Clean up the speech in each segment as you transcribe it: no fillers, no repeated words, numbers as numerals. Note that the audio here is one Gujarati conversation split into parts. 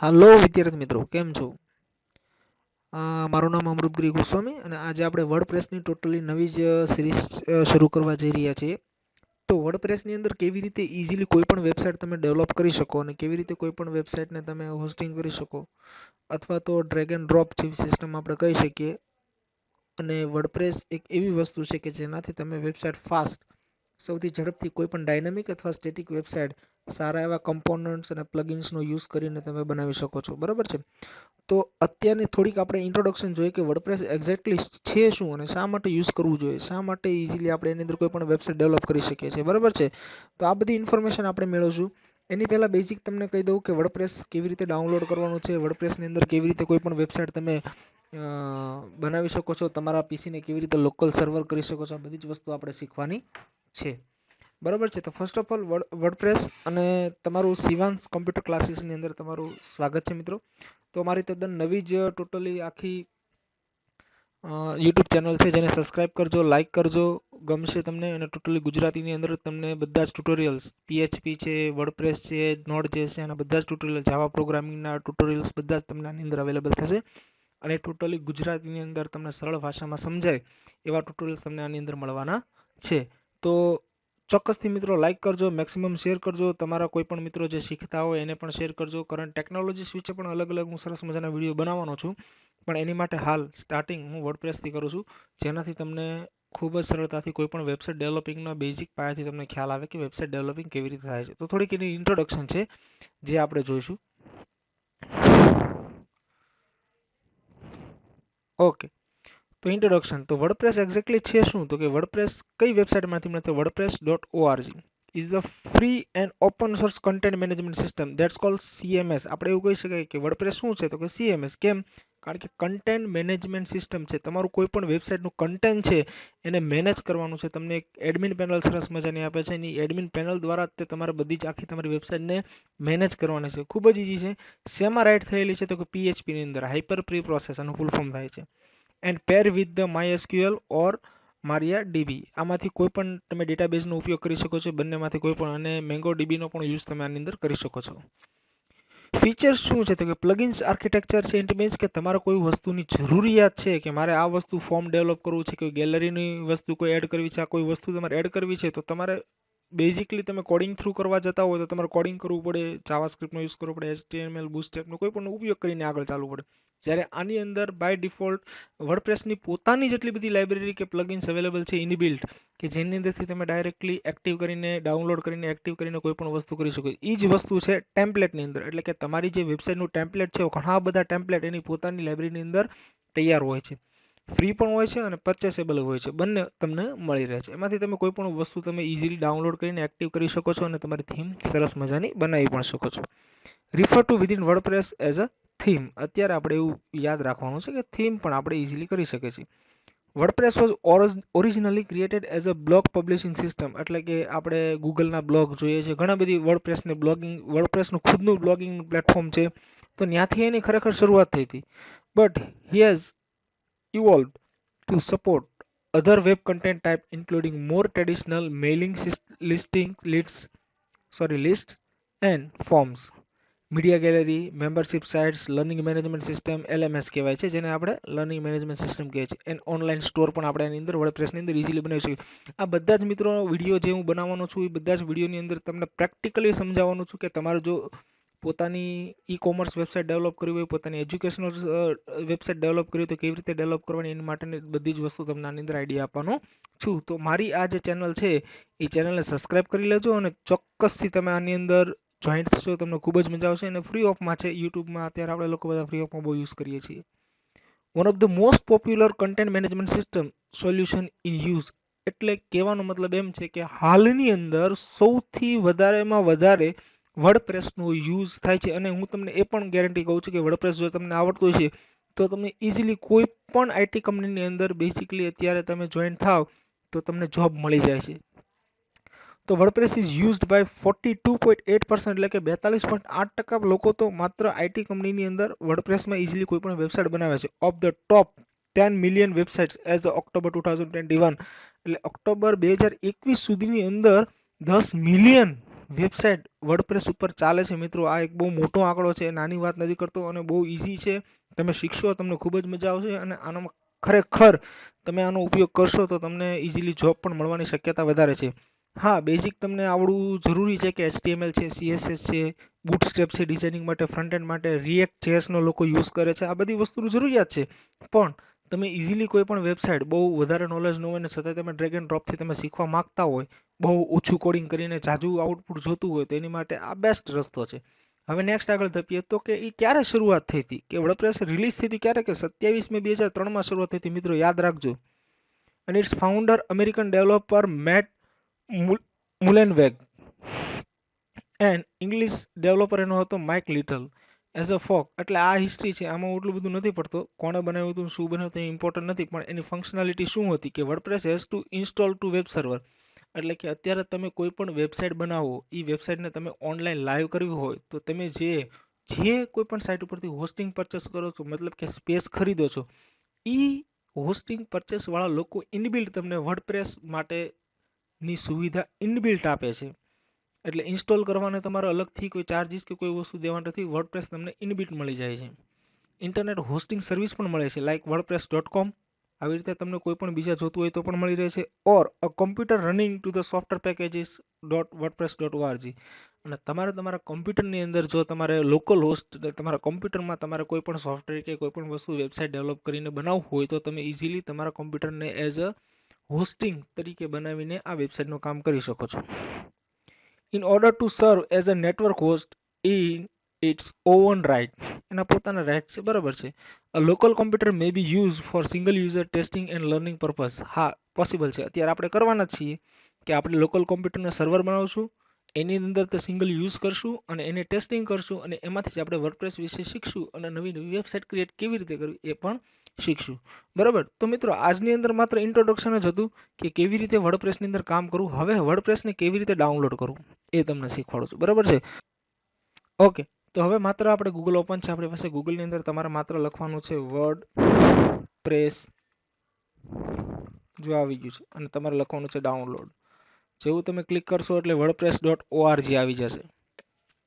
હાલો વિદ્યાર્થી મિત્રો, કેમ છો? મારું નામ અમૃત ગોસ્વામી અને આજે આપણે વર્ડપ્રેસની ટોટલી નવી જ સિરીઝ શરૂ કરવા જઈ રહ્યા છીએ. તો વર્ડપ્રેસની અંદર કેવી રીતે ઇઝીલી કોઈ પણ વેબસાઇટ તમે ડેવલપ કરી શકો અને કેવી રીતે કોઈ પણ વેબસાઇટને તમે હોસ્ટિંગ કરી શકો, અથવા તો ડ્રેગ એન્ડ ડ્રોપ જેવી સિસ્ટમ આપણે કહી શકીએ. અને વર્ડપ્રેસ એક એવી વસ્તુ છે કે જેનાથી તમે વેબસાઇટ ફાસ્ટ, સૌથી ઝડપથી કોઈ પણ ડાયનામિક અથવા સ્ટેટિક વેબસાઇટ સારા એવા કમ્પોનન્ટ્સ અને પ્લગઇન્સનો યુઝ કરીને તમે બનાવી શકો છો. બરાબર છે. તો અત્યારની થોડીક આપણે ઇન્ટ્રોડક્શન જોઈએ કે વર્ડપ્રેસ એક્ઝેક્ટલી છે શું અને શા માટે યુઝ કરવું જોઈએ, શા માટે ઇઝીલી આપણે એની અંદર કોઈ પણ વેબસાઇટ ડેવલપ કરી શકીએ છીએ. બરાબર છે. તો આ બધી ઇન્ફોર્મેશન આપણે મેળવશું. એની પહેલાં બેઝિક તમને કહી દઉં કે વર્ડપ્રેસ કેવી રીતે ડાઉનલોડ કરવાનું છે, વર્ડપ્રેસની અંદર કેવી રીતે કોઈ પણ વેબસાઇટ તમે બનાવી શકો છો, તમારા પીસીને કેવી રીતે લોકલ સર્વર કરી શકો છો. આ બધી જ વસ્તુ આપણે શીખવાની છે. બરાબર છે. તો ફર્સ્ટ ઓફ ઓલ વર્ડપ્રેસ અને તમારું શિવાંશ કમ્પ્યુટર ક્લાસીસની અંદર તમારું સ્વાગત છે મિત્રો. તો મારી તદ્દન નવી જ ટોટલી આખી યુટ્યુબ ચેનલ છે, જેને સબસ્ક્રાઇબ કરજો, લાઇક કરજો, ગમશે તમને. અને ટોટલી ગુજરાતીની અંદર તમને બધા જ ટ્યુટોરિયલ્સ, PHP છે, વર્ડપ્રેસ છે, નોડ.js છે, અને બધા જ ટ્યુટોરિયલ, જાવા પ્રોગ્રામિંગના ટ્યુટોરિયલ્સ બધા જ તમને આની અંદર અવેલેબલ થશે. અને ટોટલી ગુજરાતીની અંદર તમને સરળ ભાષામાં સમજાય એવા ટ્યુટોરિયલ્સ તમને આની અંદર મળવાના છે. તો ચોક્કસથી મિત્રો લાઇક કરજો, મેક્સિમમ શેર કરજો, તમારા કોઈ પણ મિત્રો જે શીખતા હોય એને પણ શેર કરજો. કરંટ ટેકનોલોજીસ વિશે પણ અલગ અલગ હું સરસ મજાના વિડીયો બનાવવાનો છું, પણ એની માટે હાલ સ્ટાર્ટિંગ હું વર્ડપ્રેસથી કરું છું, જેનાથી તમને ખૂબ જ સરળતાથી કોઈ પણ વેબસાઇટ ડેવલપિંગના બેઝિક પાયાથી તમને ખ્યાલ આવે કે વેબસાઇટ ડેવલપિંગ કેવી રીતે થાય છે. તો થોડીક એની ઇન્ટ્રોડક્શન છે જે આપણે જોઈશું. ઓકે, તો ઇન્ટ્રોડક્શન. તો વર્ડપ્રેસ એક્ઝેક્ટલી છે શું? તો કે વર્ડપ્રેસ કઈ વેબસાઇટમાંથી મળે? તો wordpress.org is the free and open source content management system that's cold CMS. આપણે એવું કહી શકાય કે વર્ડપ્રેસ શું છે? તો કે CMS. કેમ? કારણ કે કન્ટેન્ટ મેનેજમેન્ટ સિસ્ટમ છે. તમારું કોઈ પણ વેબસાઇટનું કન્ટેન્ટ છે એને મેનેજ કરવાનું છે. તમને એક એડમિન પેનલ સરસ મજાની આપે છે. એની એડમિન પેનલ દ્વારા તે તમારે બધી જ આખી તમારી વેબસાઇટને મેનેજ કરવાની છે. ખૂબ જ ઇઝી છે. શેમાં રાઇટ થયેલી છે? તો કે PHP ની અંદર હાઇપર પ્રી પ્રોસેસ આનું ફૂલ ફોર્મ થાય છે. And pair with the MySQL or MariaDB. આમાંથી કોઈ પણ તમે ડેટાબેઝનો ઉપયોગ કરી શકો છો, બંનેમાંથી કોઈ પણ. અને MongoDBનો પણ યુઝ તમે આની અંદર કરી શકો છો. ફીચર્સ શું છે? તો કે પ્લગઇન્સ આર્કિટેક્ચર છે. ઇટ મીન્સ કે તમારે કોઈ વસ્તુની જરૂરિયાત છે કે મારે આ વસ્તુ ફોર્મ ડેવલપ કરવું છે, કોઈ ગેલેરીની વસ્તુ કોઈ એડ કરવી છે, આ કોઈ વસ્તુ તમારે એડ કરવી છે, તો તમારે બેઝિકલી તમે કોડિંગ થ્રુ કરવા જતા હોય તો તમારે કોડિંગ કરવું પડે, જાવાસ્ક્રિપ્ટનો યુઝ કરવો પડે, HTML, બૂટસ્ટ્રેપનો કોઈ પણ ઉપયોગ કરીને આગળ ચાલવું પડે. જ્યારે આની અંદર બાય ડિફોલ્ટ વર્ડપ્રેસની પોતાની જેટલી બધી લાઇબ્રેરી કે પ્લગઇન્સ અવેલેબલ છે ઇનબિલ્ટ, કે જેની અંદરથી તમે ડાયરેક્ટલી એક્ટિવ કરીને, ડાઉનલોડ કરીને, એક્ટિવ કરીને કોઈ પણ વસ્તુ કરી શકો. એ જ વસ્તુ છે ટેમ્પલેટની અંદર. એટલે કે તમારી જે વેબસાઇટનું ટેમ્પલેટ છે, ઘણા બધા ટેમ્પલેટ એની પોતાની લાઇબ્રેરીની અંદર તૈયાર હોય છે. ફ્રી પણ હોય છે અને પરચેસેબલ હોય છે. બંને તમને મળી રહે છે. એમાંથી તમે કોઈ પણ વસ્તુ તમે ઇઝીલી ડાઉનલોડ કરીને એક્ટિવ કરી શકો છો અને તમારી થીમ સરસ મજાની બનાવી પણ શકો છો. Refer two within WordPress as a theme. અત્યારે આપણે એવું યાદ રાખવાનું છે કે થીમ પણ આપણે ઇઝીલી કરી શકીએ છીએ. WordPress was originally created as a blog publishing system. એટલે કે આપણે ગૂગલના બ્લોગ જોઈએ છે, ઘણા બધી વર્ડપ્રેસને બ્લોગિંગ, વર્ડપ્રેસનું ખુદનું બ્લોગિંગ પ્લેટફોર્મ છે, તો ત્યાંથી એની ખરેખર શરૂઆત થઈ હતી. But he has evolved to support other web content type including more traditional mailing lists and forms, media gallery, membership sites, learning management system, LMS કહેવાય છે, જેને આપણે લર્નિંગ મેનેજમેન્ટ સિસ્ટમ કહીએ છીએ. એન્ડ ઓનલાઈન સ્ટોર પણ આપણે એની અંદર વર્ડપ્રેસની અંદર ઇઝીલી બનાવી શકીએ. આ બધા જ મિત્રો વિડીયો જે હું બનાવવાનો છું એ બધા જ વિડીયોની અંદર તમને પ્રેક્ટિકલી સમજાવવાનું છું કે તમારે જો પોતાની ઈ-કોમર્સ વેબસાઇટ ડેવલપ કરવી હોય, પોતાની એજ્યુકેશનલ વેબસાઇટ ડેવલપ કરવી હોય તો કેવી રીતે ડેવલપ કરવાની, એની માટેની બધી જ વસ્તુ તમને આની અંદર આઈડિયા આપવાનો છું. તો મારી આ જે ચેનલ છે એ ચેનલને સબસ્ક્રાઇબ કરી લેજો અને ચોક્કસથી તમે આની અંદર જોઈન્ટ થશો. તમને ખૂબ જ મજા આવશે. અને ફ્રી ઓફમાં છે યુટ્યુબમાં. અત્યારે આપણે લોકો બધા ફ્રી ઓફમાં બહુ યુઝ કરીએ છીએ. One of the most popular content management system solution in use. એટલે કહેવાનો મતલબ એમ છે કે હાલની અંદર સૌથી વધારેમાં વધારે વર્ડપ્રેસનો યુઝ થાય છે. અને હું તમને એ પણ ગેરંટી કહું છું કે વર્ડપ્રેસ જો તમને આવડતું હશે તો તમે ઇઝીલી કોઈ પણ IT કંપનીની અંદર બેઝિકલી અત્યારે તમે જોઈન થાવ તો તમને જોબ મળી જાય છે. તો વર્ડપ્રેસ ઇઝ યુઝડ બાય 42.8%, એટલે કે 42.8% લોકો તો માત્ર IT કંપનીની અંદર વર્ડપ્રેસમાં ઇઝીલી કોઈ પણ વેબસાઇટ બનાવે છે. Of the top 10 million websites as October 2021, એટલે ઓક્ટોબર 2021 સુધીની અંદર 10 મિલિયન વેબસાઇટ વર્ડપ્રેસ ઉપર ચાલે છે મિત્રો, આ એક બહુ મોટો આંકડો છે, નાની વાત નથી કરતો અને બહુ ઇઝી છે. તમે શીખશો તમને ખૂબ જ મજા આવશે અને આનામાં ખરેખર તમે આનો ઉપયોગ કરશો તો તમને ઇઝીલી જોબ પણ મળવાની શક્યતા વધારે છે. હા, બેઝિક તમને આવડવું જરૂરી છે કે HTML છે, CSS છે, બૂટસ્ટ્રેપ છે ડિઝાઇનિંગ માટે, ફ્રન્ટ એન્ડ માટે, રિએક્ટ જેએસનો લોકો યુઝ કરે છે, આ બધી વસ્તુની જરૂરિયાત છે. પણ તમે ઇઝીલી કોઈ પણ વેબસાઇટ બહુ વધારે નોલેજ ન હોય ને છતાં તમે ડ્રેગ એન્ડ ડ્રોપથી તમે શીખવા માંગતા હોય, બહુ ઓછું કોડિંગ કરીને જાજુ આઉટપુટ જોતું હોય તો એની માટે આ બેસ્ટ રસ્તો છે. હવે નેક્સ્ટ આગળ ધપીએ તો કે એ ક્યારે શરૂઆત થઈ હતી, કે વર્ડપ્રેસ રિલીઝ થઈ હતી ક્યારે, કે 27 મે 2003માં શરૂઆત થઈ હતી મિત્રો, યાદ રાખજો. અને it's founder American developer Matt Mullenweg and English developer એનો હતો Mike Little as a fork. એટલે આ હિસ્ટ્રી છે, આમાં એટલું બધું નથી પડતો, કોણે બનાવ્યું હતું શું બનાવ્યું હતું એ ઇમ્પોર્ટન્ટ નથી, પણ એની ફંક્શનાલિટી શું હતી કે WordPress has two install two web server. એટલે કે અત્યારે તમે કોઈ પણ વેબસાઇટ બનાવો, એ વેબસાઇટને તમે ઓનલાઈન લાઈવ કરવી હોય તો તમે જે કોઈ પણ સાઇટ ઉપરથી હોસ્ટિંગ પરચેસ કરો છો, મતલબ કે સ્પેસ ખરીદો છો, એ હોસ્ટિંગ પરચેસ વાળા લોકો ઇનબિલ્ટ તમને વર્ડપ્રેસ માટેની સુવિધા ઇનબિલ્ટ આપે છે. એટલે ઇન્સ્ટોલ કરવાને તમારે અલગથી કોઈ ચાર્જિસ કે કોઈ વસ્તુ દેવા નથી, વર્ડપ્રેસ તમને ઇનબિલ્ટ મળી જાય છે. ઇન્ટરનેટ હોસ્ટિંગ સર્વિસ પણ મળે છે લાઇક wordpress.com. આવી રીતે તમને કોઈ પણ બીજા જોતું હોય તો પણ મળી રહે છે. Or a computer running to the software packages .wordpress.org. અને તમારે તમારા કોમ્પ્યુટરની અંદર જો તમારે લોકલ હોસ્ટ તમારા કોમ્પ્યુટરમાં તમારે કોઈ પણ સોફ્ટવેર કે કોઈ પણ વસ્તુ વેબસાઇટ ડેવલપ કરીને બનાવવું હોય તો તમે ઇઝીલી તમારા કોમ્પ્યુટરને એઝ અ હોસ્ટિંગ તરીકે બનાવીને આ વેબસાઇટનું કામ કરી શકો છો. In order to serve as a network host in its own right, એના પોતાના રાઇટ છે, બરાબર છે. A local computer may be used for single user testing and learning purpose. હા, પોસિબલ છે, અત્યારે આપણે કરવાના જ છીએ કે આપણે લોકલ કોમ્પ્યુટરને સર્વર બનાવશું, એની અંદર તે સિંગલ યુઝ કરશું અને એને ટેસ્ટિંગ કરશું અને એમાંથી જ આપણે વર્ડપ્રેસ વિશે શીખશું અને નવી નવી વેબસાઇટ ક્રિએટ કેવી રીતે કરવી એ પણ શીખશું. બરાબર, તો મિત્રો આજની અંદર માત્ર ઇન્ટ્રોડક્શન જ હતું કે કેવી રીતે વર્ડપ્રેસની અંદર કામ કરવું. હવે વર્ડપ્રેસને કેવી રીતે ડાઉનલોડ કરવું એ તમને શીખવાડું છું, બરાબર છે. ઓકે, તો હવે માત્ર આપણે ગૂગલ ઓપન છે આપણી પાસે, ગૂગલની અંદર તમારે માત્ર લખવાનું છે વર્ડપ્રેસ, જો આવી ગયું છે, અને તમારે લખવાનું છે ડાઉનલોડ. જેવું તમે ક્લિક કરશો એટલે wordpress.org આવી જશે,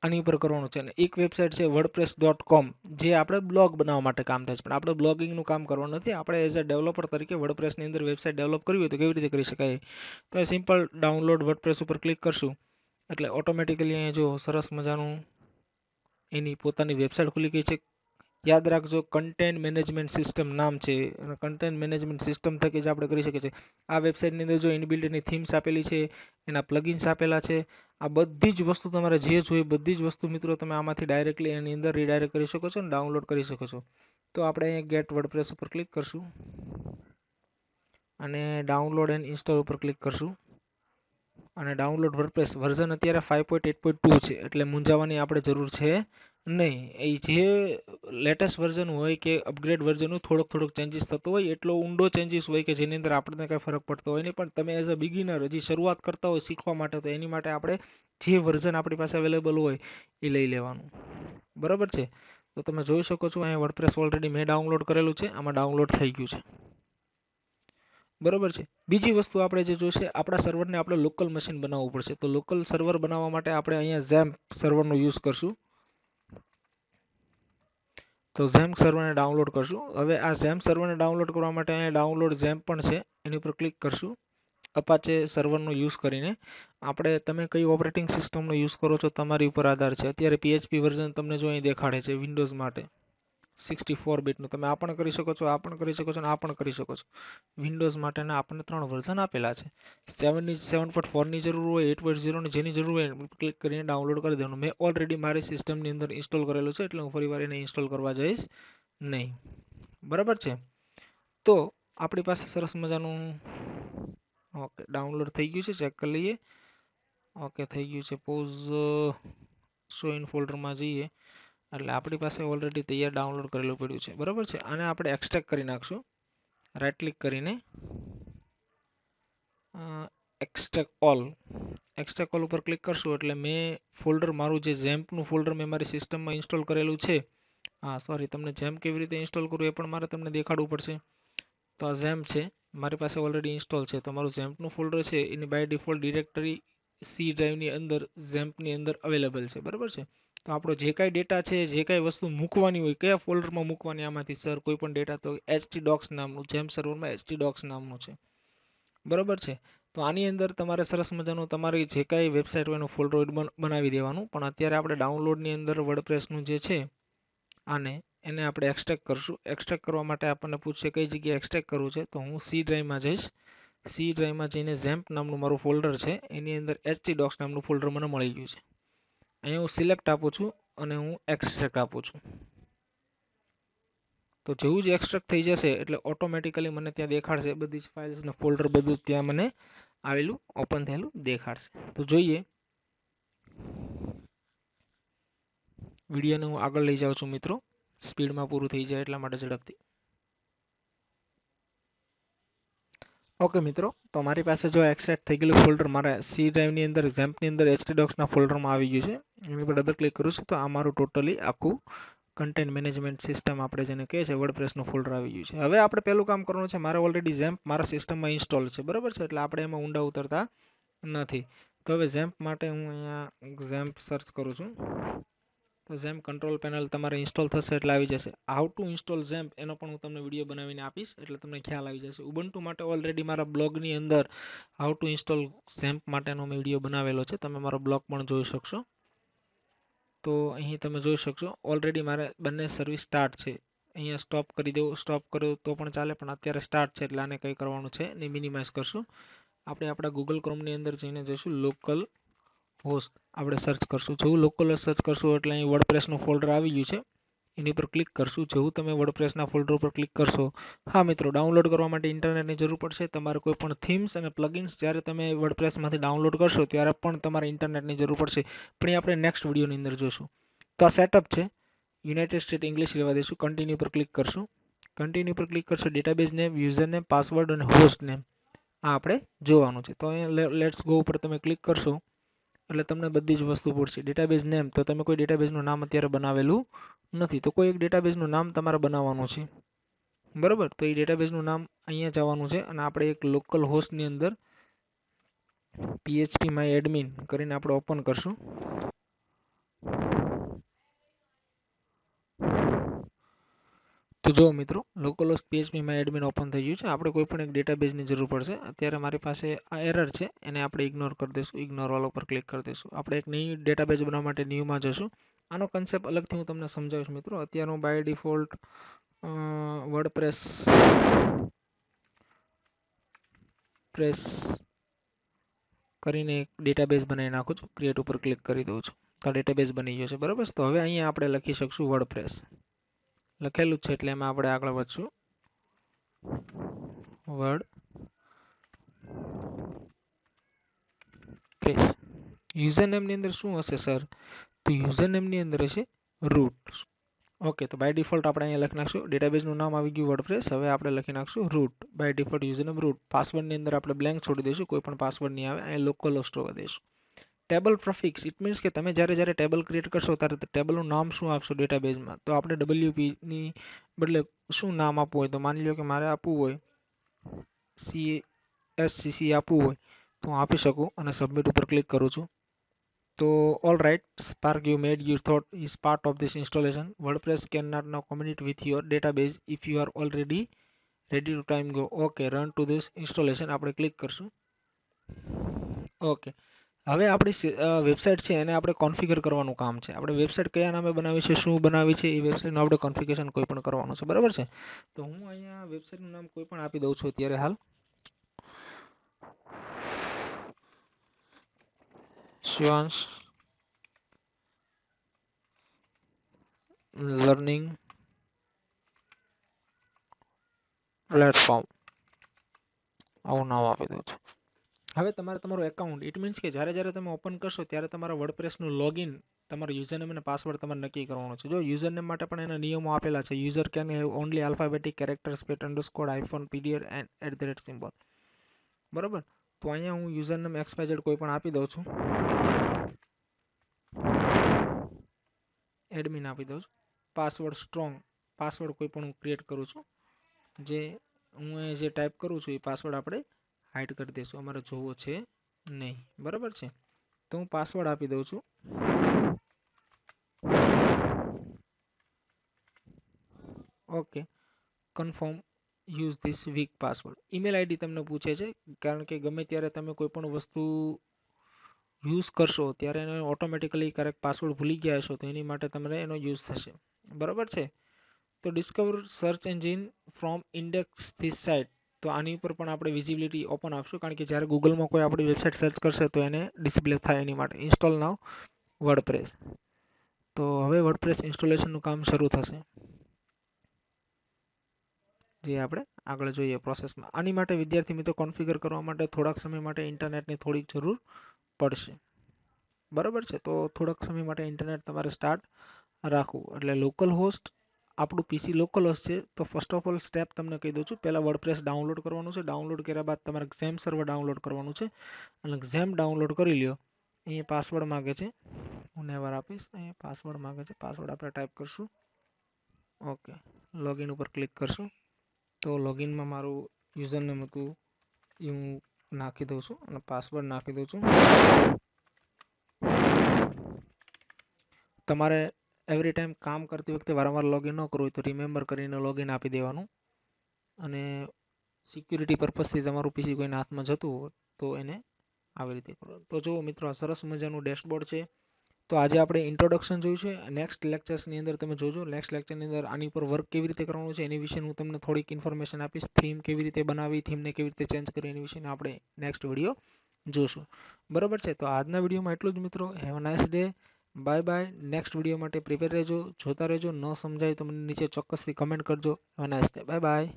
આની ઉપર કરવાનું છે. અને એક વેબસાઇટ છે wordpress.com, જે આપણે બ્લોગ બનાવવા માટે કામ થાય છે, પણ આપણે બ્લોગિંગનું કામ કરવાનું નથી, આપણે એઝ અ ડેવલપર તરીકે વર્ડપ્રેસની અંદર વેબસાઇટ ડેવલપ કરવી હોય તો કેવી રીતે કરી શકાય. તો એ સિમ્પલ ડાઉનલોડ વર્ડપ્રેસ ઉપર ક્લિક કરશું એટલે ઓટોમેટિકલી અહીંયા જો સરસ મજાનું એની પોતાની વેબસાઇટ ખુલી ગઈ છે. યાદ રાખજો, કન્ટેન્ટ મેનેજમેન્ટ સિસ્ટમ નામ છે, અને કન્ટેન્ટ મેનેજમેન્ટ સિસ્ટમ થકી જ આપણે કરી શકીએ છીએ. આ વેબસાઇટની અંદર જો ઇનબિલ્ટ એની થીમ્સ આપેલી છે, એના પ્લગઇન્સ આપેલા છે, આ બધી જ વસ્તુ તમારે જે જોઈએ બધી જ વસ્તુ મિત્રો તમે આમાંથી ડાયરેક્ટલી એની અંદર રીડાયરેક્ટ કરી શકો છો અને ડાઉનલોડ કરી શકો છો. તો આપણે અહીંયા ગેટ વર્ડપ્રેસ ઉપર ક્લિક કરશું અને ડાઉનલોડ એન્ડ ઇન્સ્ટોલ ઉપર ક્લિક કરશું. અને ડાઉનલોડ વર્ડપ્રેસ વર્ઝન અત્યારે 5.8.2 છે, એટલે મૂંઝાવાની આપણે જરૂર છે નહીં. એ જે લેટેસ્ટ વર્ઝન હોય કે અપગ્રેડ વર્ઝન હોય, થોડોક ચેન્જીસ થતો હોય, એટલો ઊંડો ચેન્જીસ હોય કે જેની અંદર આપણને કાંઈ ફરક પડતો હોય નહીં. પણ તમે એઝ અ બિગિનર હજી શરૂઆત કરતા હોય શીખવા માટે, તો એની માટે આપણે જે વર્ઝન આપણી પાસે અવેલેબલ હોય એ લઈ લેવાનું, બરાબર છે. તો તમે જોઈ શકો છો અહીંયા વર્ડપ્રેસ ઓલરેડી મેં ડાઉનલોડ કરેલું છે, આમાં ડાઉનલોડ થઈ ગયું છે, બરાબર છે. બીજી વસ્તુ આપણે જે જોશે, આપણા સર્વરને આપણે લોકલ મશીન બનાવવું પડશે. તો લોકલ સર્વર બનાવવા માટે આપણે અહીંયા ઝેમ્પ સર્વરનો યુઝ કરશું. તો ઝેમ્પ સર્વરને ડાઉનલોડ કરશું. હવે આ ઝેમ્પ સર્વરને ડાઉનલોડ કરવા માટે અહીંયા ડાઉનલોડ ઝેમ્પ પણ છે, એની ઉપર ક્લિક કરશું. અપાચે સર્વરનો યુઝ કરીને તમે કઈ ઓપરેટિંગ સિસ્ટમનો યુઝ કરો છો તમારી ઉપર આધાર છે. અત્યારે PHP વર્ઝન તમને જો અહીં દેખાડે છે વિન્ડોઝ માટે 64 બીટનું, તમે આ પણ કરી શકો છો, આ પણ કરી શકો છો અને આ પણ કરી શકો છો. વિન્ડોઝ માટેના આપણને 3 વર્ઝન આપેલા છે. 7.4ની જરૂર હોય, 8.0ની જેની જરૂર હોય ક્લિક કરીને ડાઉનલોડ કરી દેવાનું. મેં ઓલરેડી મારી સિસ્ટમની અંદર ઇન્સ્ટોલ કરેલું છે, એટલે હું ફરીવાર એને ઇન્સ્ટોલ કરવા જઈશ નહીં, બરાબર છે. તો આપણી પાસે સરસ મજાનું ઓકે ડાઉનલોડ થઈ ગયું છે, ચેક કરી લઈએ. ઓકે થઈ ગયું છે. પોઝ શો ઇન ફોલ્ડરમાં જઈએ એટલે આપણી પાસે ઓલરેડી તૈયાર ડાઉનલોડ કરેલું પડ્યું છે, બરાબર છે. આને આપણે એક્સટ્રેક્ટ કરી નાખશું, રાઈટ ક્લિક કરીને એક્સટ્રેક્ટ ઓલ ઉપર ક્લિક કરશું એટલે મેં ફોલ્ડર મારું જે ઝેમ્પનું ફોલ્ડર મેં મારી સિસ્ટમમાં ઇન્સ્ટોલ કરેલું છે. હા સોરી, તમને ઝેમ્પ કેવી રીતે ઇન્સ્ટોલ કરવું એ પણ મારે તમને દેખાડવું પડશે. તો આ ઝેમ્પ છે, મારી પાસે ઓલરેડી ઇન્સ્ટોલ છે. તો મારું ઝેમ્પનું ફોલ્ડર છે એની બાય ડિફોલ્ટ ડિરેક્ટરી સી ડ્રાઈવની અંદર ઝેમ્પની અંદર અવેલેબલ છે, બરાબર છે. તો આપણો જે કાંઈ ડેટા છે, જે કાંઈ વસ્તુ મૂકવાની હોય, કયા ફોલ્ડરમાં મૂકવાની આમાંથી સર કોઈ પણ ડેટા, તો htdocs નામનું, જેમ સર્વરમાં htdocs નામનું છે, બરાબર છે. તો આની અંદર તમારે સરસ મજાનું તમારી જે કાંઈ વેબસાઇટ હોય એનું ફોલ્ડર બનાવી દેવાનું. પણ અત્યારે આપણે ડાઉનલોડની અંદર વર્ડપ્રેસનું જે છે એને આપણે એક્સટ્રેક્ટ કરશું. એક્સટ્રેક્ટ કરવા માટે આપણને પૂછશે કઈ જગ્યાએ એક્સટ્રેક્ટ કરવું છે, તો હું સી ડ્રાઈવમાં જઈશ. સી ડ્રાઈવમાં જઈને ઝેમ્પ નામનું મારું ફોલ્ડર છે, એની અંદર htdocs નામનું ફોલ્ડર મને મળી ગયું છે. અહીંયા હું સિલેક્ટ આપું છું અને હું એક્સટ્રેક્ટ આપું છું. તો જેવું જ એક્સટ્રેક્ટ થઈ જશે એટલે ઓટોમેટિકલી મને ત્યાં દેખાડશે બધી જ ફાઇલ્સ ને ફોલ્ડર બધું ત્યાં મને આવેલું ઓપન થયેલું દેખાડશે. તો જોઈએ, વિડીયોને હું આગળ લઈ જાઉં છું મિત્રો, સ્પીડમાં પૂરું થઈ જાય એટલા માટે ઝડપથી. ઓકે મિત્રો, તો મારી પાસે જો એક્સટ્રેક્ટ થઈ ગયેલું ફોલ્ડર મારા સી ડ્રાઈવની અંદર ઝેમ્પની અંદર htdocsના ફોલ્ડરમાં આવી ગયું છે. એની પર ડબલ ક્લિક કરું છું તો આ મારું ટોટલી આખું કન્ટેન્ટ મેનેજમેન્ટ સિસ્ટમ આપણે જેને કહે છે વર્ડપ્રેસનું ફોલ્ડર આવી ગયું છે. હવે આપણે પહેલું કામ કરવાનું છે, મારે ઓલરેડી ઝેમ્પ મારા સિસ્ટમમાં ઇન્સ્ટોલ છે, બરાબર છે, એટલે આપણે એમાં ઊંડા ઉતરતા નથી. તો હવે ઝેમ્પ માટે હું અહીંયા ઝેમ્પ સર્ચ કરું છું. તો ઝેમ્પ કંટ્રોલ પેનલ તમારે ઇન્સ્ટોલ થશે એટલે આવી જશે. હાઉ ટુ ઇન્સ્ટોલ ઝેમ્પ એનો પણ હું તમને વિડીયો બનાવીને આપીશ એટલે તમને ખ્યાલ આવી જશે. ઉબુન્ટુ માટે ઓલરેડી મારા બ્લોગની અંદર હાઉ ટુ ઇન્સ્ટોલ ઝેમ્પ માટેનો મેં વિડીયો બનાવેલો છે, તમે મારો બ્લોગ પણ જોઈ શકશો. તો અહીં તમે જોઈ શકશો ઓલરેડી મારે બંને સર્વિસ સ્ટાર્ટ છે. અહીંયા સ્ટોપ કરી દેવું, સ્ટોપ કરો તો પણ ચાલે, પણ અત્યારે સ્ટાર્ટ છે એટલે આને કંઈ કરવાનું છે નહીં, મિનિમાઇઝ કરશું. આપણે આપણા ગૂગલ ક્રોમની અંદર જઈને જઈશું લોકલ હોસ્ટ, આપણે સર્ચ કરશું. જેવું લોકલ હોસ્ટ સર્ચ કરશું એટલે અહીં વર્ડપ્રેસનું ફોલ્ડર આવી ગયું છે, એની પર ક્લિક કરશું. જેવું તમે વર્ડપ્રેસના ફોલ્ડર ઉપર ક્લિક કરશો, હા મિત્રો, ડાઉનલોડ કરવા માટે ઇન્ટરનેટની જરૂર પડશે. તમારે કોઈ પણ થીમ્સ અને પ્લગઇન્સ જ્યારે તમે વર્ડપ્રેસમાંથી ડાઉનલોડ કરશો ત્યારે પણ તમારે ઇન્ટરનેટની જરૂર પડશે, પણ એ આપણે નેક્સ્ટ વિડીયોની અંદર જોશું. તો આ સેટઅપ છે, યુનાઇટેડ સ્ટેટ ઇંગ્લિશ રહેવા દઈશું. કન્ટિન્યુ પર ક્લિક કરશું. કન્ટિન્યુ પર ક્લિક કરશો, database name, user name, password અને હોસ્ટ નેમ આ આપણે જોવાનું છે. તો અહીંયા લેટ્સ ગો ઉપર તમે ક્લિક કરશો એટલે તમને બધી જ વસ્તુ પૂછશે. ડેટાબેઝ નેમ, તો તમે કોઈ ડેટાબેઝનું નામ અત્યારે બનાવેલું નથી, તો કોઈ એક ડેટાબેઝનું નામ તમારે બનાવવાનું છે, બરાબર. તો એ ડેટાબેઝનું નામ અહીંયા જવાનું છે અને આપણે એક લોકલ હોસ્ટની અંદર php my admin કરીને આપણે ઓપન કરશું. તો જો મિત્રો, local host php my admin open થઈ ગયું છે. આપણે કોઈ પણ એક ડેટાબેઝની જરૂર પડશે. અત્યારે મારી પાસે આ એરર છે, એને આપણે ઇગ્નોર કરી દઈશું. ઇગ્નોર વાળા ઉપર ક્લિક કરી દઈશું. આપણે એક નવી ડેટાબેઝ બનાવવા માટે ન્યૂમાં જશું. આનો કન્સેપ્ટ અલગથી હું તમને સમજાવીશ મિત્રો. અત્યારે હું બાય ડિફોલ્ટ વર્ડપ્રેસ કરીને એક ડેટાબેઝ બનાવી નાખું છું. ક્રિએટ ઉપર ક્લિક કરી દઉં છું તો ડેટાબેઝ બની ગયો છે, બરાબર. તો હવે અહીંયા આપણે લખી શકશું વર્ડપ્રેસ, લખેલું છે એટલે એમાં આપણે આગળ વધશું. વર્ડપ્રેસ યુઝર નેમની અંદર શું હશે સર? તો યુઝર નેમની અંદર હશે રૂટ. ઓકે, તો બાય ડિફોલ્ટ આપણે અહીંયા લખી નાખશું. ડેટાબેઝનું નામ આવી ગયું વર્ડપ્રેસ. હવે આપણે લખી નાખશું root. By default user name root. પાસવર્ડની અંદર આપણે બ્લેન્ક છોડી દઈશું, કોઈ પણ પાસવર્ડ નહીં આવે. અહીં લોકલ હોસ્ટ હોવા દઈશું. ટેબલ પ્રિફિક્સ, ઇટ મીન્સ કે તમે જ્યારે ટેબલ ક્રિએટ કરશો ત્યારે ટેબલનું નામ શું આપશો ડેટાબેઝમાં, તો આપણે WP ની બદલે શું નામ આપવું હોય, તો માની લો કે મારે આપવું હોય CSCC આપવું હોય તો હું આપી શકું અને સબમિટ ઉપર ક્લિક કરું છું. તો all right, Spark, you made your thought is part of this installation. WordPress cannot now communicate with your database if you are already ready to time go. Okay, run to this installation આપણે ક્લિક કરશું. ઓકે, હવે આપણી વેબસાઇટ છે એને આપણે કોન્ફિગર કરવાનું કામ છે. આપણે વેબસાઇટ કયા નામે બનાવી છે, શું બનાવી છે, એ વેબસાઇટનું આપણે કોન્ફિગરેશન કોઈ પણ કરવાનું છે, બરાબર છે. તો હું અહીંયા વેબસાઇટનું નામ કોઈ પણ આપી દઉં છું અત્યારે હાલ. શિવાંશ લર્નિંગ પ્લેટફોર્મ આવું નામ આપી દઉં છું. હવે તમારે તમારું એકાઉન્ટ, ઇટ મીન્સ કે જ્યારે તમે ઓપન કરશો ત્યારે તમારા વર્ડપ્રેસનું લોગિન, તમારું યુઝરનેમ અને પાસવર્ડ તમારે નક્કી કરવાનો છે. જો યુઝરનેમ માટે પણ એના નિયમો આપેલા છે. User can have only alphabetic characters, પેટ અંડરસ્કોર આઇફોન પીડીએર એન્ડ સિમ્બોલ, બરાબર. તો અહીંયા હું યુઝરનેમ XYZ કોઈ પણ આપી દઉં છું, એડમિન આપી દઉં છું. પાસવર્ડ સ્ટ્રોંગ, પાસવર્ડ કોઈ પણ હું ક્રિએટ કરું છું. જે હું જે ટાઈપ કરું છું એ પાસવર્ડ આપણે હાઇડ કરી દઈશું, અમારે જોવો છે નહીં, બરાબર છે. તો હું પાસવર્ડ આપી દઉં છું. Okay, confirm use this weak password. Email ID તમને પૂછે છે, કારણ કે ગમે ત્યારે તમે કોઈ પણ વસ્તુ યુઝ કરશો ત્યારે એને ઓટોમેટિકલી ક્યારેક પાસવર્ડ ભૂલી ગયા હશો તો એની માટે તમારે એનો યુઝ થશે. બરાબર છે. તો discover search engine from index this site. તો આની ઉપર પણ આપણે વિઝિબિલિટી ઓપન આપશું, કારણ કે જ્યારે ગૂગલમાં કોઈ આપણી વેબસાઇટ સર્ચ કરશે તો એને ડિસ્પ્લે થાય એની માટે. ઇન્સ્ટોલ નાવ વર્ડપ્રેસ. તો હવે વર્ડપ્રેસ ઇન્સ્ટોલેશનનું કામ શરૂ થશે, જે આપણે આગળ જોઈએ પ્રોસેસમાં. આની માટે વિદ્યાર્થી મિત્રો કોન્ફિગર કરવા માટે થોડાક સમય માટે ઇન્ટરનેટની થોડીક જરૂર પડશે. બરાબર છે. તો થોડાક સમય માટે ઇન્ટરનેટ તમારે સ્ટાર્ટ રાખવું. એટલે લોકલ હોસ્ટ, આપણું પીસી લોકલ હોસ્ટ છે. તો ફર્સ્ટ ઓફ ઓલ સ્ટેપ તમને કહી દઉં છું. પહેલાં વર્ડપ્રેસ ડાઉનલોડ કરવાનું છે. ડાઉનલોડ કર્યા બાદ તમારે XAMPP સર્વર ડાઉનલોડ કરવાનું છે. અને XAMPP ડાઉનલોડ કરી લ્યો. અહીંયા પાસવર્ડ માગે છે, હું નેવર આપીશ. અહીંયા પાસવર્ડ માગે છે, પાસવર્ડ આપણે ટાઈપ કરશું. ઓકે, લોગિન ઉપર ક્લિક કરશું. તો લોગિનમાં મારું યુઝરનેમ હતું એ હું નાખી દઉં છું અને પાસવર્ડ નાખી દઉં છું. તમારે એવરી ટાઈમ કામ કરતી વખતે વારંવાર લોગિન ન કરવું હોય તો રિમેમ્બર કરીને લોગિન આપી દેવાનું. અને સિક્યુરિટી પર્પઝથી તમારું પીસી કોઈના હાથમાં જતું હોય તો એને આવી રીતે કરો. તો જુઓ મિત્રો, આ સરસ મજાનું ડેશબોર્ડ છે. તો આજે આપણે ઇન્ટ્રોડક્શન જોયું છે. નેક્સ્ટ લેક્ચર્સની અંદર તમે જોજો. નેક્સ્ટ લેક્ચરની અંદર આની ઉપર વર્ક કેવી રીતે કરવાનું છે એની વિશે હું તમને થોડીક ઇન્ફોર્મેશન આપીશ. થીમ કેવી રીતે બનાવી, થીમને કેવી રીતે ચેન્જ કરી એની વિશે આપણે નેક્સ્ટ વિડીયો જોશું. બરાબર છે. તો આજના વિડીયોમાં એટલું જ મિત્રો. Have a nice day. Bye bye. Next video માટે પ્રિપેર રહેજો, જોતા રહેજો. ન સમજાય તો મને નીચે ચોક્કસથી કમેન્ટ કરજો. Have a nice day. Bye bye.